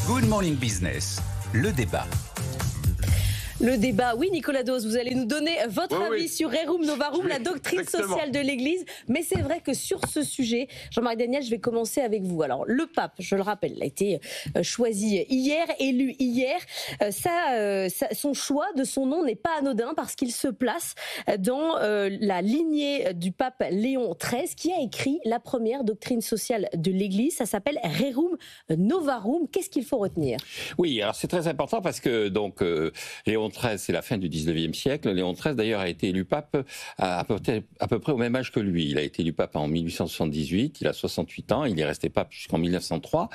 Good Morning Business, le débat. Le débat, oui Nicolas Dos, vous allez nous donner votre avis sur Rerum Novarum, la doctrine sociale de l'Église. Mais c'est vrai que sur ce sujet, Jean-Marie Daniel, je vais commencer avec vous. Alors le pape, je le rappelle, a été choisi hier, élu hier. Son choix de son nom n'est pas anodin parce qu'il se place dans la lignée du pape Léon XIII qui a écrit la première doctrine sociale de l'Église. Ça s'appelle Rerum Novarum. Qu'est-ce qu'il faut retenir ? Oui, alors c'est très important parce que donc Léon XIII, c'est la fin du 19e siècle. Léon XIII, d'ailleurs, a été élu pape à peu près au même âge que lui. Il a été élu pape en 1878, il a 68 ans, il est resté pape jusqu'en 1903.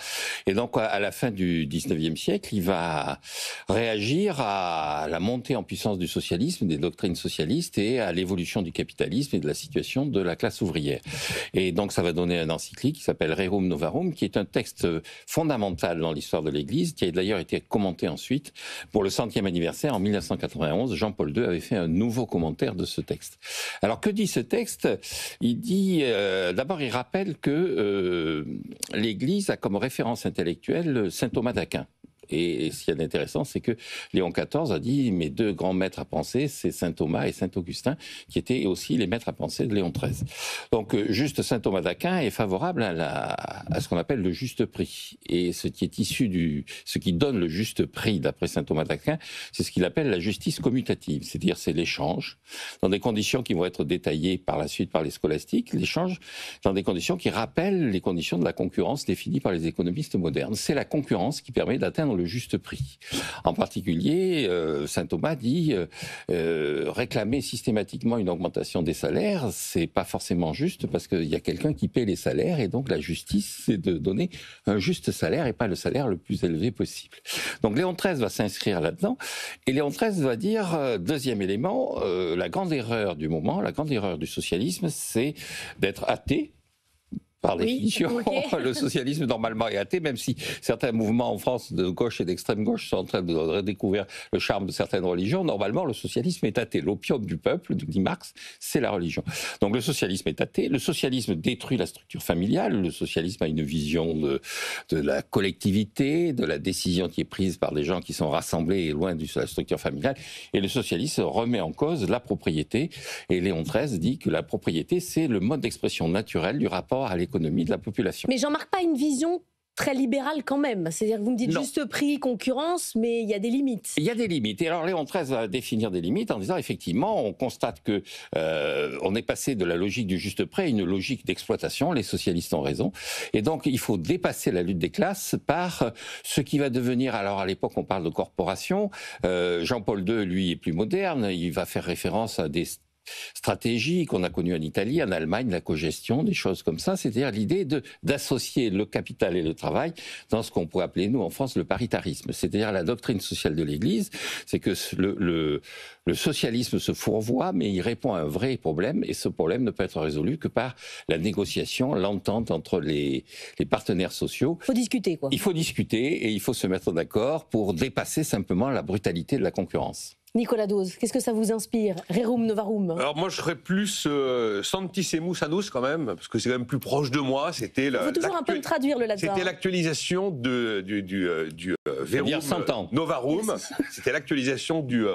Et donc, à la fin du 19e siècle, il va réagir à la montée en puissance du socialisme, des doctrines socialistes et à l'évolution du capitalisme et de la situation de la classe ouvrière. Et donc, ça va donner un encyclique qui s'appelle Rerum Novarum, qui est un texte fondamental dans l'histoire de l'Église, qui a d'ailleurs été commenté ensuite pour le 100e anniversaire en 1991, Jean-Paul II avait fait un nouveau commentaire de ce texte. Alors que dit ce texte ? Il dit, d'abord il rappelle que l'Église a comme référence intellectuelle saint Thomas d'Aquin. Et ce qui est intéressant, c'est que Léon XIV a dit mes deux grands maîtres à penser, c'est saint Thomas et saint Augustin, qui étaient aussi les maîtres à penser de Léon XIII. Donc, juste saint Thomas d'Aquin est favorable à ce qu'on appelle le juste prix. Et ce qui est issu ce qui donne le juste prix, d'après saint Thomas d'Aquin, c'est ce qu'il appelle la justice commutative. C'est-à-dire, c'est l'échange, dans des conditions qui vont être détaillées par la suite par les scolastiques, l'échange dans des conditions qui rappellent les conditions de la concurrence définies par les économistes modernes. C'est la concurrence qui permet d'atteindre le juste prix. En particulier, saint Thomas dit réclamer systématiquement une augmentation des salaires, c'est pas forcément juste parce qu'il y a quelqu'un qui paie les salaires et donc la justice, c'est de donner un juste salaire et pas le salaire le plus élevé possible. Donc Léon XIII va s'inscrire là-dedans et Léon XIII va dire, deuxième élément, la grande erreur du moment, la grande erreur du socialisme, c'est d'être athée. Par définition, le socialisme normalement est athée, même si certains mouvements en France de gauche et d'extrême gauche sont en train de redécouvrir le charme de certaines religions. Normalement, le socialisme est athée. L'opium du peuple, dit Marx, c'est la religion. Donc le socialisme est athée. Le socialisme détruit la structure familiale. Le socialisme a une vision de la collectivité, de la décision qui est prise par des gens qui sont rassemblés et loin de la structure familiale. Et le socialisme remet en cause la propriété. Et Léon XIII dit que la propriété, c'est le mode d'expression naturel du rapport à l'économie de la population. Mais Jean-Marc, pas une vision très libérale quand même. C'est-à-dire que vous me dites juste prix, concurrence, mais il y a des limites. Il y a des limites. Et alors Léon XIII va définir des limites en disant effectivement, on constate que on est passé de la logique du juste prix à une logique d'exploitation. Les socialistes ont raison. Et donc il faut dépasser la lutte des classes par ce qui va devenir, alors à l'époque on parle de corporation. Jean-Paul II, lui, est plus moderne. Il va faire référence à des stratégie qu'on a connue en Italie, en Allemagne, la cogestion, des choses comme ça, c'est-à-dire l'idée d'associer le capital et le travail dans ce qu'on pourrait appeler, nous, en France, le paritarisme. C'est-à-dire la doctrine sociale de l'Église, c'est que le socialisme se fourvoie, mais il répond à un vrai problème, et ce problème ne peut être résolu que par la négociation, l'entente entre les partenaires sociaux. Il faut discuter, quoi. Il faut discuter, et il faut se mettre d'accord pour dépasser simplement la brutalité de la concurrence. Nicolas Dos, qu'est-ce que ça vous inspire ? Rerum Novarum. Alors moi je serais plus Santissemus Annus quand même, parce que c'est quand même plus proche de moi. C'était il faut toujours un peu me traduire le latin. C'était l'actualisation du Verum Novarum. C'était l'actualisation du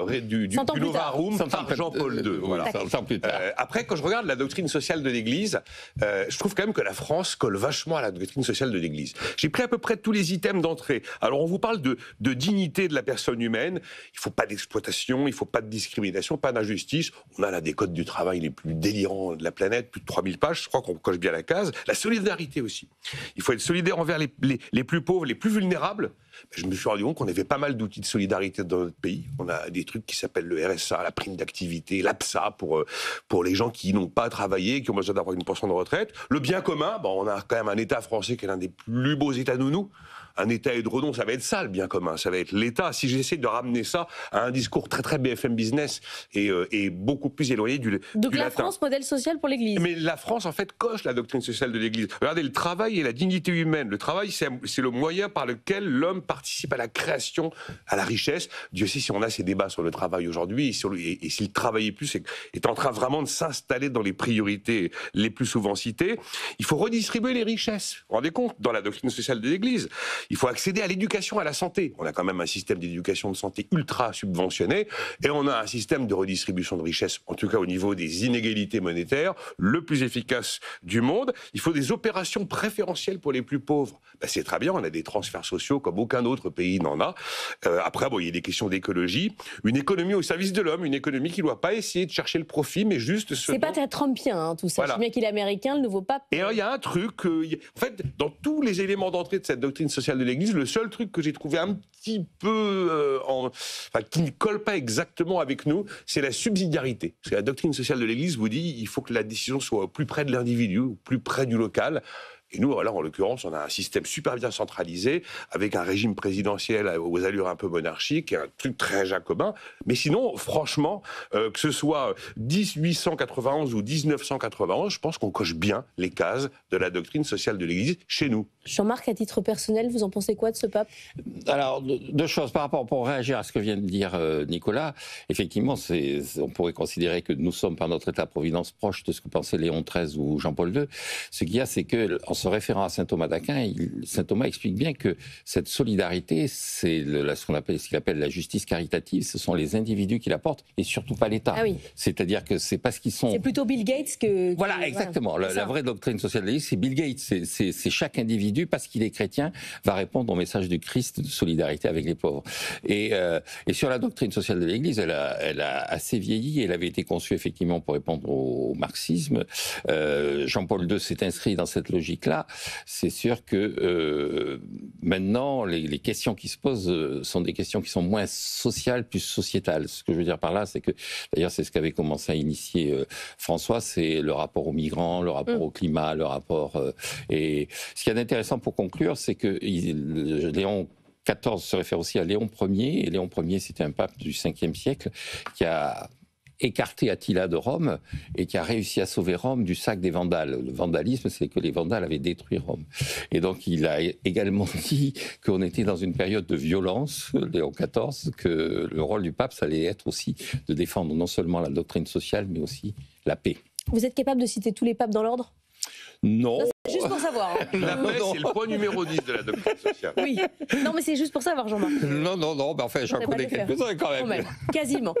Novarum par Jean-Paul II. Voilà. Après, quand je regarde la doctrine sociale de l'Église, je trouve quand même que la France colle vachement à la doctrine sociale de l'Église. J'ai pris à peu près tous les items d'entrée. Alors on vous parle de dignité de la personne humaine. Il ne faut pas d'exploitation. Il ne faut pas de discrimination, pas d'injustice. On a là des codes du travail les plus délirants de la planète, plus de 3000 pages, je crois qu'on coche bien la case. La solidarité aussi. Il faut être solidaire envers les plus pauvres, les plus vulnérables. Je me suis rendu compte qu'on avait pas mal d'outils de solidarité dans notre pays. On a des trucs qui s'appellent le RSA, la prime d'activité, l'APSA pour les gens qui n'ont pas travaillé, qui ont besoin d'avoir une pension de retraite. Le bien commun, on a quand même un État français qui est l'un des plus beaux États nounous. Un État édredon, ça va être ça le bien commun, ça va être l'État. Si j'essaie de ramener ça à un discours très très BFM Business et beaucoup plus éloigné du Donc la latin. France, modèle social pour l'Église. Mais la France, en fait, coche la doctrine sociale de l'Église. Regardez, le travail et la dignité humaine. Le travail, c'est le moyen par lequel l'homme participe à la création, à la richesse. Dieu sait si on a ces débats sur le travail aujourd'hui, et s'il travaillait plus, est en train vraiment de s'installer dans les priorités les plus souvent citées. Il faut redistribuer les richesses. Vous vous rendez compte, dans la doctrine sociale de l'Église, il faut accéder à l'éducation, à la santé. On a quand même un système d'éducation de santé ultra subventionné, et on a un système de redistribution de richesses, en tout cas au niveau des inégalités monétaires, le plus efficace du monde. Il faut des opérations préférentielles pour les plus pauvres. Ben, c'est très bien, on a des transferts sociaux comme aucun autre pays n'en a. Après, bon, il y a des questions d'écologie, une économie au service de l'homme, une économie qui ne doit pas essayer de chercher le profit, mais juste... C'est pas très trumpien, hein, tout ça. Voilà. Je sais bien qu'il est américain, le nouveau pape. Et alors, il y a un truc... en fait, dans tous les éléments d'entrée de cette doctrine sociale de l'Église, le seul truc que j'ai trouvé un petit peu... qui ne colle pas exactement avec nous, c'est la subsidiarité. Parce que la doctrine sociale de l'Église vous dit il faut que la décision soit au plus près de l'individu, au plus près du local. Et nous, alors, en l'occurrence, on a un système super bien centralisé, avec un régime présidentiel aux allures un peu monarchiques, et un truc très jacobin. Mais sinon, franchement, que ce soit 1891 ou 1991, je pense qu'on coche bien les cases de la doctrine sociale de l'Église chez nous. Jean-Marc, à titre personnel, vous en pensez quoi de ce pape ? Alors, deux choses par rapport, pour réagir à ce que vient de dire Nicolas. Effectivement, on pourrait considérer que nous sommes, par notre état-providence, proches de ce que pensait Léon XIII ou Jean-Paul II. Ce qu'il y a, c'est que, en se référant à saint Thomas d'Aquin, saint Thomas explique bien que cette solidarité, c'est ce qu'il appelle la justice caritative. Ce sont les individus qui l'apportent et surtout pas l'État. Ah oui. C'est-à-dire que c'est parce qu'ils sont... C'est plutôt Bill Gates que... Voilà, exactement. Voilà, la vraie doctrine sociale de l'Église, c'est Bill Gates. C'est chaque individu, parce qu'il est chrétien, va répondre au message du Christ de solidarité avec les pauvres. Et sur la doctrine sociale de l'Église, elle a assez vieilli. Elle avait été conçue effectivement pour répondre au marxisme. Jean-Paul II s'est inscrit dans cette logique-là. C'est sûr que maintenant, les questions qui se posent sont des questions qui sont moins sociales, plus sociétales. Ce que je veux dire par là, c'est que, d'ailleurs, c'est ce qu'avait commencé à initier François, c'est le rapport aux migrants, le rapport au climat, le rapport... et ce qu'il y a d'intéressant pour conclure, c'est que Léon XIV se réfère aussi à Léon Ier, et Léon Ier, c'était un pape du 5e siècle qui a écarté Attila de Rome et qui a réussi à sauver Rome du sac des Vandales. Le vandalisme, c'est que les Vandales avaient détruit Rome. Et donc, il a également dit qu'on était dans une période de violence, Léon XIV, que le rôle du pape, ça allait être aussi de défendre non seulement la doctrine sociale, mais aussi la paix. Vous êtes capable de citer tous les papes dans l'ordre ? Non. C'est juste pour savoir. Hein. La paix, c'est le point numéro 10 de la doctrine sociale. Oui. Non, mais c'est juste pour savoir, Jean-Marc. Non, mais enfin, j'en connais quelques-uns quand même. Quasiment.